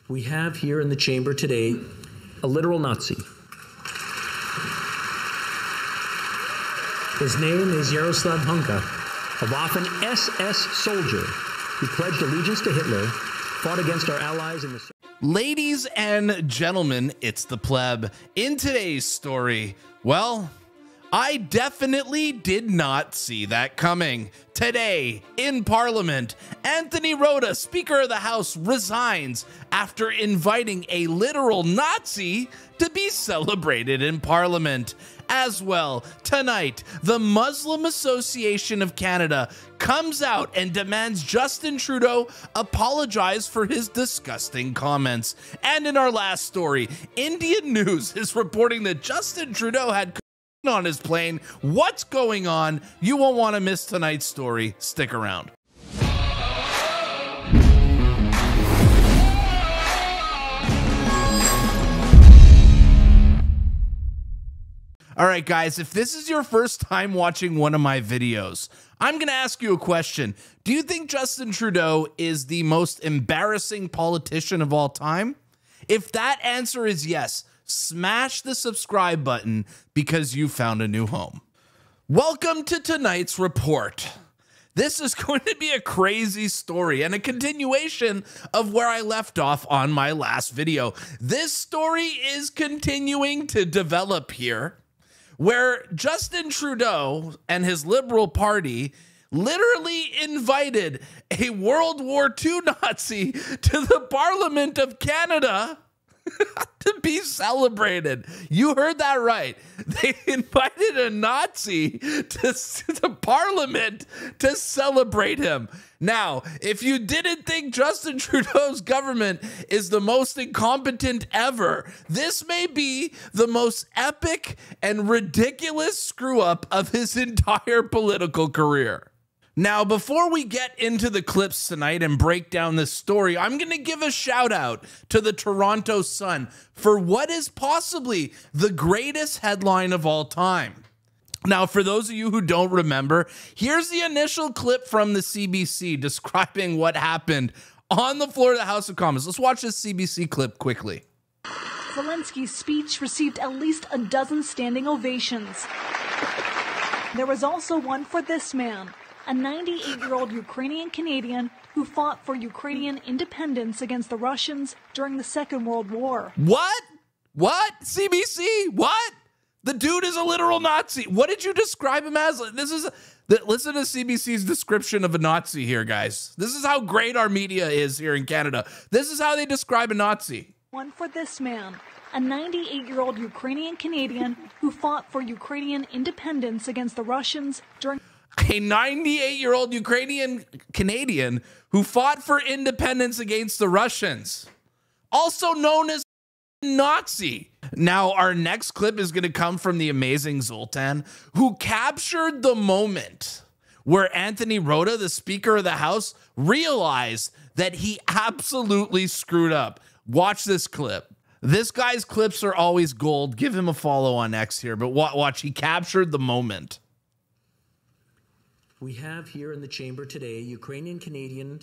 We have here in the chamber today a literal Nazi. His name is Yaroslav Hunka, a Waffen SS soldier who pledged allegiance to Hitler, fought against our allies in the... Ladies and gentlemen, it's the pleb. In today's story, well, I definitely did not see that coming. Today, in Parliament, Anthony Rota, Speaker of the House, resigns after inviting a literal Nazi to be celebrated in Parliament. As well, tonight, the Muslim Association of Canada comes out and demands Justin Trudeau apologize for his disgusting comments. And in our last story, Indian News is reporting that Justin Trudeau had on his plane. What's going on? You won't want to miss tonight's story. Stick around. All right, guys, if this is your first time watching one of my videos, I'm going to ask you a question. Do you think Justin Trudeau is the most embarrassing politician of all time? If that answer is yes, smash the subscribe button because you found a new home. Welcome to tonight's report. This is going to be a crazy story and a continuation of where I left off on my last video. This story is continuing to develop here, where Justin Trudeau and his Liberal Party literally invited a World War II Nazi to the Parliament of Canada to be celebrated. You heard that right. They invited a Nazi to the Parliament to celebrate him. Now, if you didn't think Justin Trudeau's government is the most incompetent ever, this may be the most epic and ridiculous screw up of his entire political career. Now, before we get into the clips tonight and break down this story, I'm going to give a shout out to the Toronto Sun for what is possibly the greatest headline of all time. Now, for those of you who don't remember, here's the initial clip from the CBC describing what happened on the floor of the House of Commons. Let's watch this CBC clip quickly. Zelensky's speech received at least a dozen standing ovations. There was also one for this man, a 98-year-old Ukrainian Canadian who fought for Ukrainian independence against the Russians during the Second World War. What? What? CBC? What? The dude is a literal Nazi. What did you describe him as? Listen to CBC's description of a Nazi here, guys. This is how great our media is here in Canada. This is how they describe a Nazi. One for this man, a 98-year-old Ukrainian Canadian who fought for Ukrainian independence against the Russians during... A 98-year-old Ukrainian Canadian who fought for independence against the Russians, also known as Nazi. Now, our next clip is going to come from the amazing Zoltan, who captured the moment where Anthony Rota, the Speaker of the House, realized that he absolutely screwed up. Watch this clip. This guy's clips are always gold. Give him a follow on X here, but watch, he captured the moment. We have here in the chamber today Ukrainian Canadian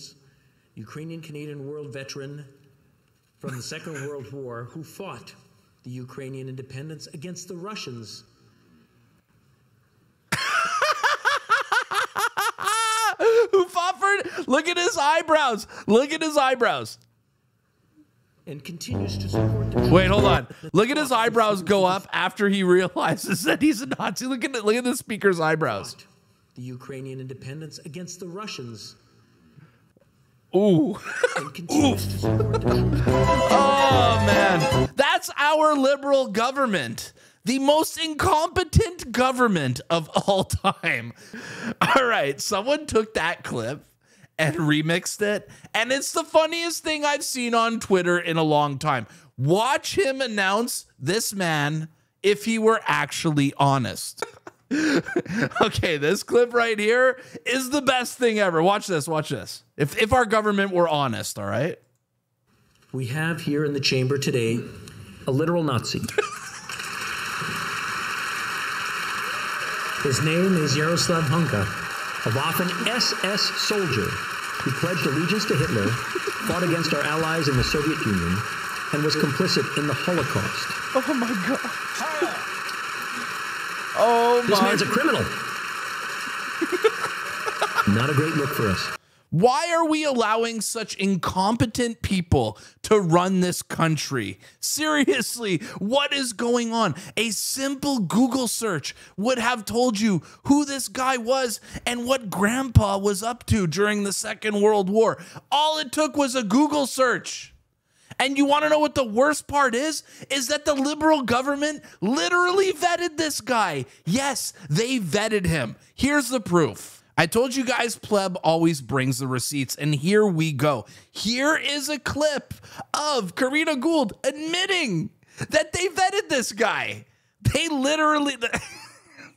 world veteran from the Second World War who fought the Ukrainian independence against the Russians. Who fought for... Look at his eyebrows. Look at his eyebrows. And continues to support the... Wait, hold on. Look at his eyebrows go up after he realizes that he's a Nazi. Look at the speaker's eyebrows. The Ukrainian independence against the Russians. Ooh. And continues to support the... Oh, man. That's our liberal government. The most incompetent government of all time. All right, someone took that clip and remixed it, and it's the funniest thing I've seen on Twitter in a long time. Watch him announce this man if he were actually honest. Okay, this clip right here is the best thing ever. Watch this, watch this. If our government were honest, all right? We have here in the chamber today a literal Nazi. His name is Yaroslav Hunka, a Waffen SS soldier who pledged allegiance to Hitler, fought against our allies in the Soviet Union, and was complicit in the Holocaust. Oh my God. Oh my. This man's a criminal. Not a great look for us. Why are we allowing such incompetent people to run this country? Seriously, what is going on? A simple Google search would have told you who this guy was and what Grandpa was up to during the Second World War. All it took was a Google search. And you want to know what the worst part is? Is that the Liberal government literally vetted this guy. Yes, they vetted him. Here's the proof. I told you guys Pleb always brings the receipts, and here we go. Here is a clip of Karina Gould admitting that they vetted this guy. They literally,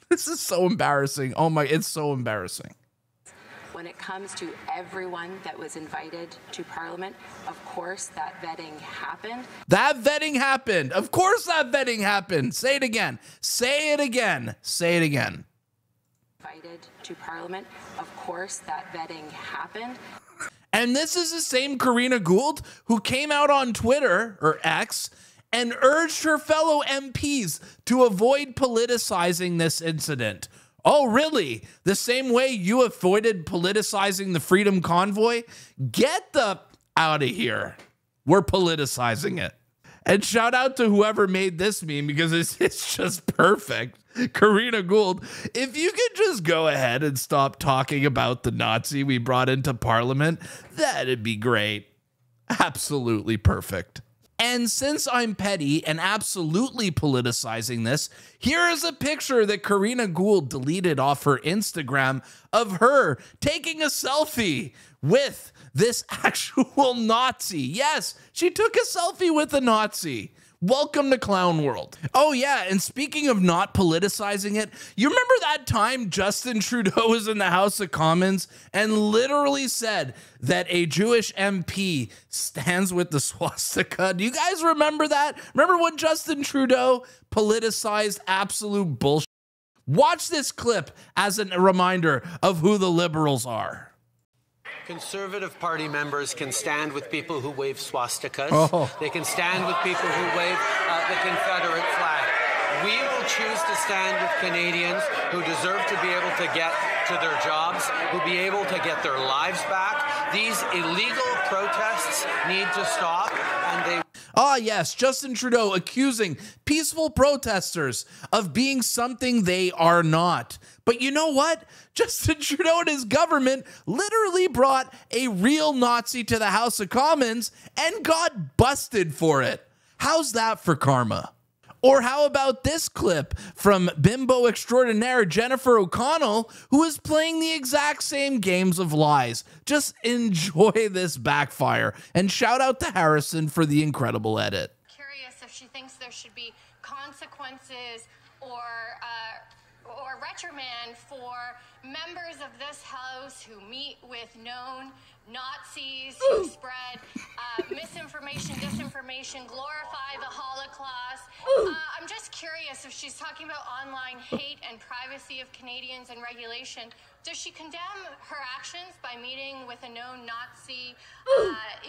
this is so embarrassing. Oh my, it's so embarrassing. When it comes to everyone that was invited to Parliament, of course that vetting happened. That vetting happened. Of course that vetting happened. Say it again. Say it again. Say it again. Invited to Parliament, of course that vetting happened. And this is the same Karina Gould who came out on Twitter, or X, and urged her fellow MPs to avoid politicizing this incident. Oh, really? The same way you avoided politicizing the Freedom Convoy? Get the out of here. We're politicizing it. And shout out to whoever made this meme because it's just perfect. Karina Gould, if you could just go ahead and stop talking about the Nazi we brought into Parliament, that'd be great. Absolutely perfect. And since I'm petty and absolutely politicizing this, here is a picture that Karina Gould deleted off her Instagram of her taking a selfie with this actual Nazi. Yes, she took a selfie with a Nazi. Welcome to Clown World. Oh yeah, and speaking of not politicizing it, you remember that time Justin Trudeau was in the House of Commons and literally said that a Jewish MP stands with the swastika? Do you guys remember that? Remember when Justin Trudeau politicized absolute bullshit? Watch this clip as a reminder of who the Liberals are. Conservative Party members can stand with people who wave swastikas. Oh. They can stand with people who wave the Confederate flag. We will choose to stand with Canadians who deserve to be able to get to their jobs, who be able to get their lives back. These illegal protests need to stop, and they... Ah, yes, Justin Trudeau accusing peaceful protesters of being something they are not. But you know what? Justin Trudeau and his government literally brought a real Nazi to the House of Commons and got busted for it. How's that for karma? Or how about this clip from bimbo extraordinaire Jennifer O'Connell, who is playing the exact same games of lies. Just enjoy this backfire. And shout out to Harrison for the incredible edit. Curious if she thinks there should be consequences or reprimand for members of this House who meet with known Nazis who spread misinformation, disinformation, glorify the Holocaust. I'm just curious if she's talking about online hate and privacy of Canadians and regulation. Does she condemn her actions by meeting with a known Nazi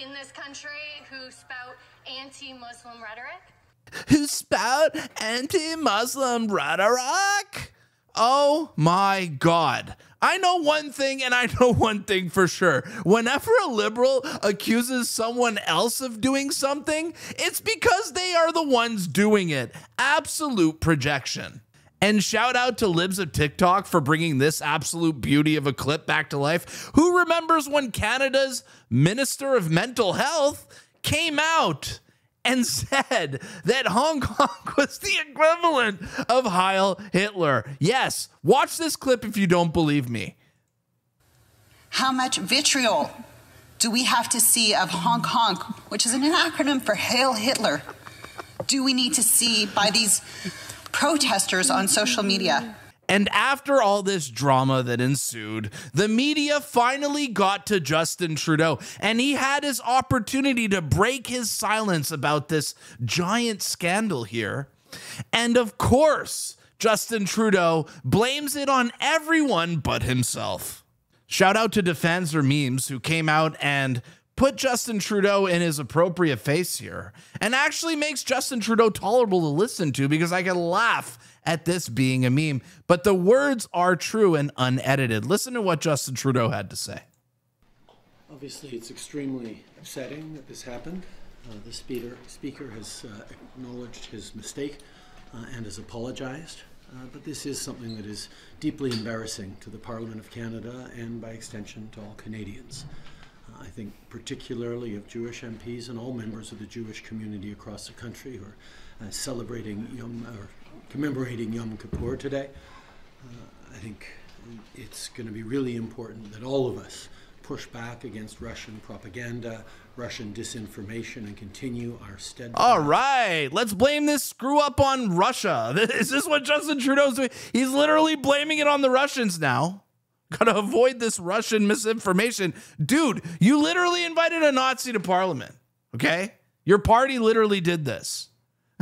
in this country who spout anti-Muslim rhetoric? Who spout anti-Muslim rhetoric? Oh my God. I know one thing, and I know one thing for sure. Whenever a liberal accuses someone else of doing something, it's because they are the ones doing it. Absolute projection. And shout out to Libs of TikTok for bringing this absolute beauty of a clip back to life. Who remembers when Canada's Minister of Mental Health came out and said that Hong Kong was the equivalent of Heil Hitler? Yes, watch this clip if you don't believe me. How much vitriol do we have to see of Hong Kong, which is an acronym for Hail Hitler, do we need to see by these protesters on social media? And after all this drama that ensued, the media finally got to Justin Trudeau, and he had his opportunity to break his silence about this giant scandal here. And of course, Justin Trudeau blames it on everyone but himself. Shout out to Defense or Memes, who came out and put Justin Trudeau in his appropriate face here and actually makes Justin Trudeau tolerable to listen to, because I can laugh at this being a meme, but the words are true and unedited. Listen to what Justin Trudeau had to say. Obviously, it's extremely upsetting that this happened. The speaker has acknowledged his mistake and has apologized. But this is something that is deeply embarrassing to the Parliament of Canada and, by extension, to all Canadians. I think particularly of Jewish MPs and all members of the Jewish community across the country who are commemorating Yom Kippur today. I think it's going to be really important that all of us push back against Russian propaganda, Russian disinformation, and continue our steadfast. All right, let's blame this screw up on Russia. Is this what Justin Trudeau's doing? He's literally blaming it on the Russians now. Gotta avoid this Russian misinformation. Dude, you literally invited a Nazi to Parliament, okay? Your party literally did this.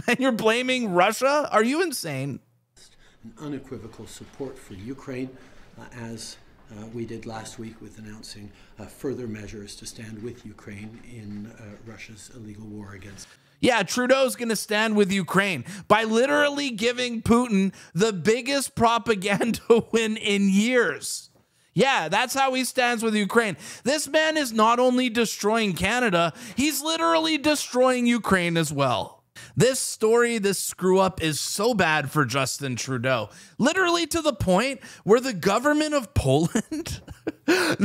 And you're blaming Russia? Are you insane? An unequivocal support for Ukraine, as we did last week with announcing further measures to stand with Ukraine in Russia's illegal war against. Yeah, Trudeau's going to stand with Ukraine by literally giving Putin the biggest propaganda win in years. Yeah, that's how he stands with Ukraine. This man is not only destroying Canada, he's literally destroying Ukraine as well. This story, this screw up is so bad for Justin Trudeau, literally to the point where the government of Poland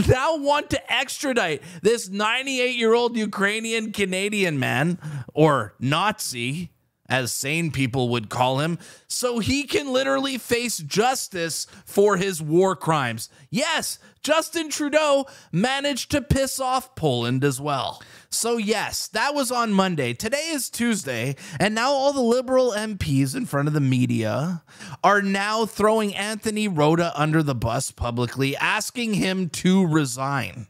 now want to extradite this 98-year-old Ukrainian Canadian man, or Nazi, as sane people would call him, so he can literally face justice for his war crimes. Yes, Justin Trudeau managed to piss off Poland as well. So yes, that was on Monday. Today is Tuesday, and now all the Liberal MPs in front of the media are now throwing Anthony Rota under the bus publicly, asking him to resign.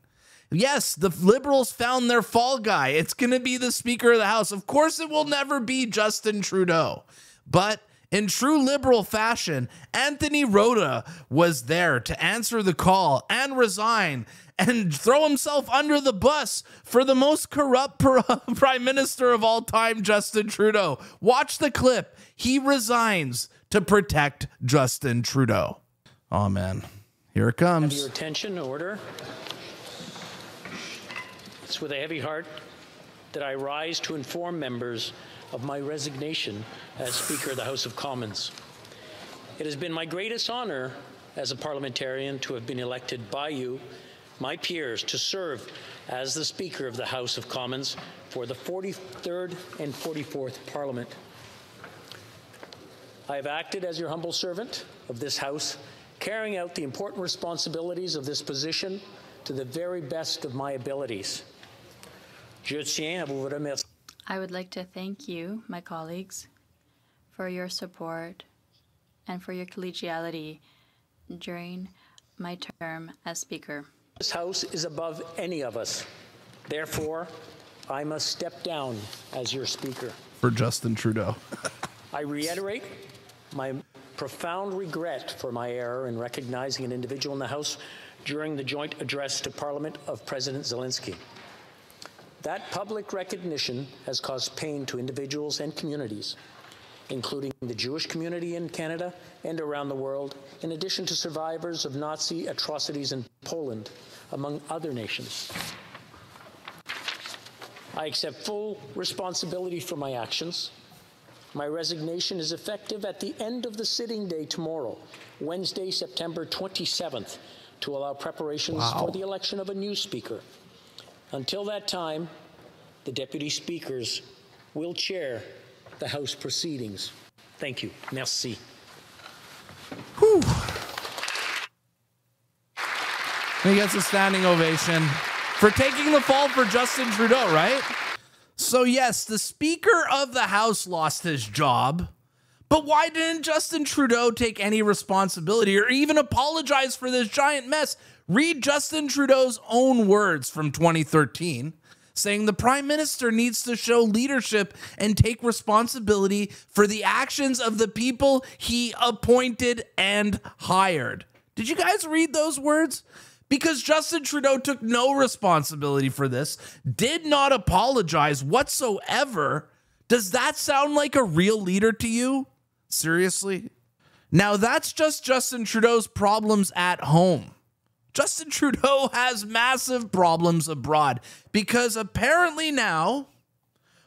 Yes, the Liberals found their fall guy. It's going to be the Speaker of the House. Of course, it will never be Justin Trudeau. But in true Liberal fashion, Anthony Rota was there to answer the call and resign and throw himself under the bus for the most corrupt Prime Minister of all time, Justin Trudeau. Watch the clip. He resigns to protect Justin Trudeau. Oh, man. Here it comes. Have your attention, order. It's with a heavy heart that I rise to inform members of my resignation as Speaker of the House of Commons. It has been my greatest honor as a parliamentarian to have been elected by you, my peers, to serve as the Speaker of the House of Commons for the 43rd and 44th Parliament. I have acted as your humble servant of this House, carrying out the important responsibilities of this position to the very best of my abilities. I would like to thank you, my colleagues, for your support and for your collegiality during my term as Speaker. This House is above any of us. Therefore, I must step down as your Speaker. For Justin Trudeau. I reiterate my profound regret for my error in recognizing an individual in the House during the joint address to Parliament of President Zelensky. That public recognition has caused pain to individuals and communities, including the Jewish community in Canada and around the world, in addition to survivors of Nazi atrocities in Poland, among other nations. I accept full responsibility for my actions. My resignation is effective at the end of the sitting day tomorrow, Wednesday, September 27th, to allow preparations for the election of a new Speaker. Until that time, the Deputy Speakers will chair the House proceedings. Thank you. Merci. Whew. He gets a standing ovation for taking the fall for Justin Trudeau, right? So yes, the Speaker of the House lost his job, but why didn't Justin Trudeau take any responsibility or even apologize for this giant mess? Read Justin Trudeau's own words from 2013, saying the Prime Minister needs to show leadership and take responsibility for the actions of the people he appointed and hired. Did you guys read those words? because Justin Trudeau took no responsibility for this, did not apologize whatsoever. Does that sound like a real leader to you? Seriously? Now, that's just Justin Trudeau's problems at home. Justin Trudeau has massive problems abroad because apparently now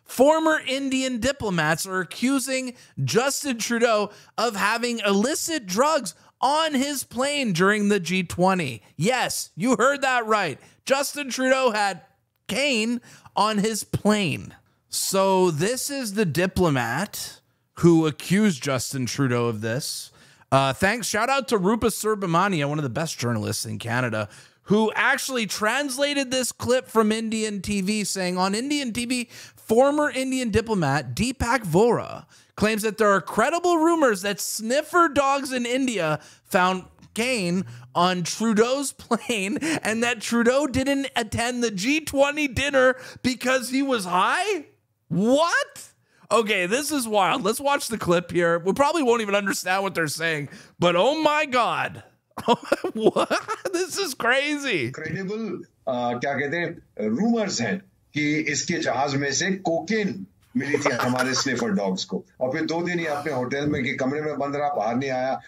former Indian diplomats are accusing Justin Trudeau of having illicit drugs on his plane during the G20. Yes, you heard that right. Justin Trudeau had cane on his plane. So this is the diplomat who accused Justin Trudeau of this. Thanks. Shout out to Rupa Surbamania, one of the best journalists in Canada, who actually translated this clip from Indian TV, saying on Indian TV, former Indian diplomat Deepak Vohra claims that there are credible rumors that sniffer dogs in India found cane on Trudeau's plane and that Trudeau didn't attend the G20 dinner because he was high? What? Okay, this is wild. Let's watch the clip here. We probably won't even understand what they're saying, but oh my God. What? This is crazy. Credible, क्या कहते हैं, rumors हैं कि इसके जहाज में से cocaine मिली थी हमारे स्निफर डॉग्स को, और फिर 2 दिन ये अपने होटल में के कमरे में बंद रहा, बाहर नहीं आया।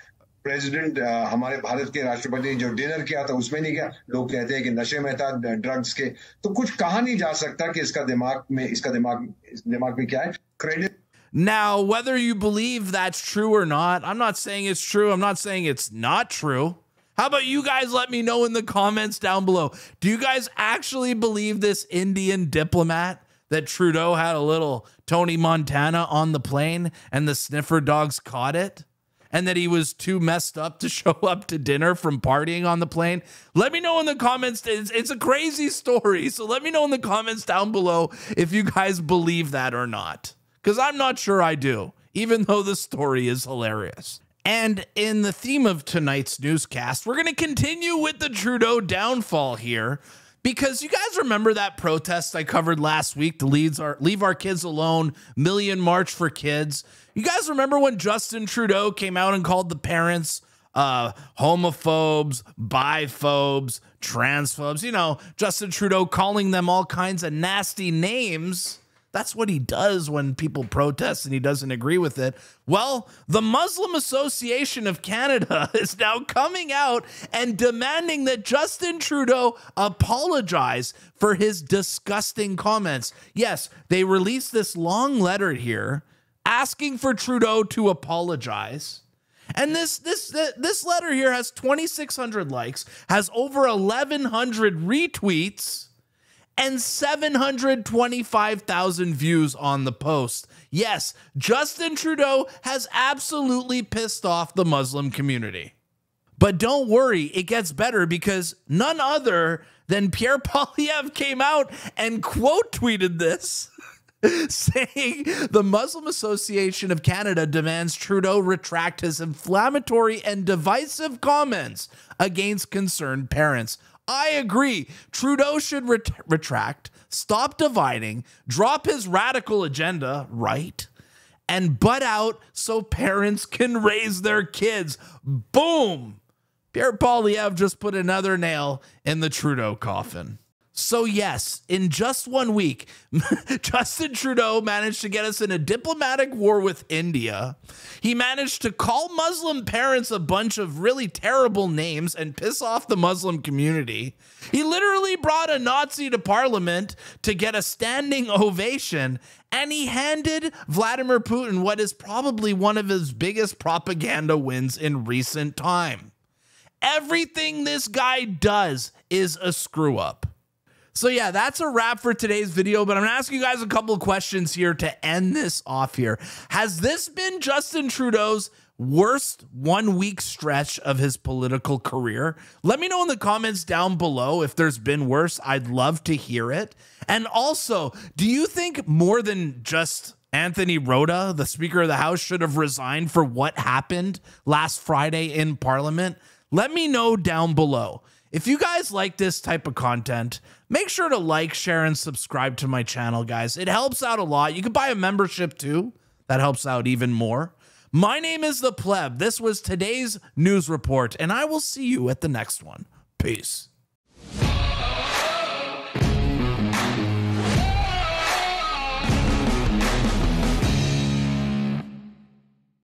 प्रेसिडेंट हमारे भारत के राष्ट्रपति जो डिनर किया था उसमें नहीं गया। लोग कहते हैं कि नशे में था, ड्रग्स के, तो कुछ कहा नहीं जा सकता कि इसका दिमाग में क्या है। Credit. Now, whether you believe that's true or not, I'm not saying it's true. I'm not saying it's not true. How about you guys let me know in the comments down below? Do you guys actually believe this Indian diplomat that Trudeau had a little Tony Montana on the plane and the sniffer dogs caught it? And that he was too messed up to show up to dinner from partying on the plane? Let me know in the comments. It's a crazy story. So let me know in the comments down below if you guys believe that or not. Because I'm not sure I do, even though the story is hilarious. And in the theme of tonight's newscast, we're going to continue with the Trudeau downfall here. Because you guys remember that protest I covered last week, the Leave Our Kids Alone, Million March for Kids? You guys remember when Justin Trudeau came out and called the parents homophobes, biphobes, transphobes? You know, Justin Trudeau calling them all kinds of nasty names. That's what he does when people protest and he doesn't agree with it. Well, the Muslim Association of Canada is now coming out and demanding that Justin Trudeau apologize for his disgusting comments. Yes, they released this long letter here asking for Trudeau to apologize. And this letter here has 2,600 likes, has over 1,100 retweets, and 725,000 views on the post. Yes, Justin Trudeau has absolutely pissed off the Muslim community. But don't worry, it gets better because none other than Pierre Poilievre came out and quote tweeted this, saying the Muslim Association of Canada demands Trudeau retract his inflammatory and divisive comments against concerned parents. I agree. Trudeau should retract, stop dividing, drop his radical agenda, right? And butt out so parents can raise their kids. Boom! Pierre Poilievre just put another nail in the Trudeau coffin. So yes, in just 1 week, Justin Trudeau managed to get us in a diplomatic war with India. He managed to call Muslim parents a bunch of really terrible names and piss off the Muslim community. He literally brought a Nazi to parliament to get a standing ovation, and he handed Vladimir Putin what is probably one of his biggest propaganda wins in recent time. Everything this guy does is a screw up. So yeah, that's a wrap for today's video, but I'm gonna ask you guys a couple of questions here to end this off here. Has this been Justin Trudeau's worst 1 week stretch of his political career? Let me know in the comments down below if there's been worse. I'd love to hear it. And also, do you think more than just Anthony Rota, the Speaker of the House, should have resigned for what happened last Friday in Parliament? Let me know down below. If you guys like this type of content, make sure to like, share, and subscribe to my channel, guys. It helps out a lot. You can buy a membership too. That helps out even more. My name is The Pleb. This was today's news report, and I will see you at the next one. Peace.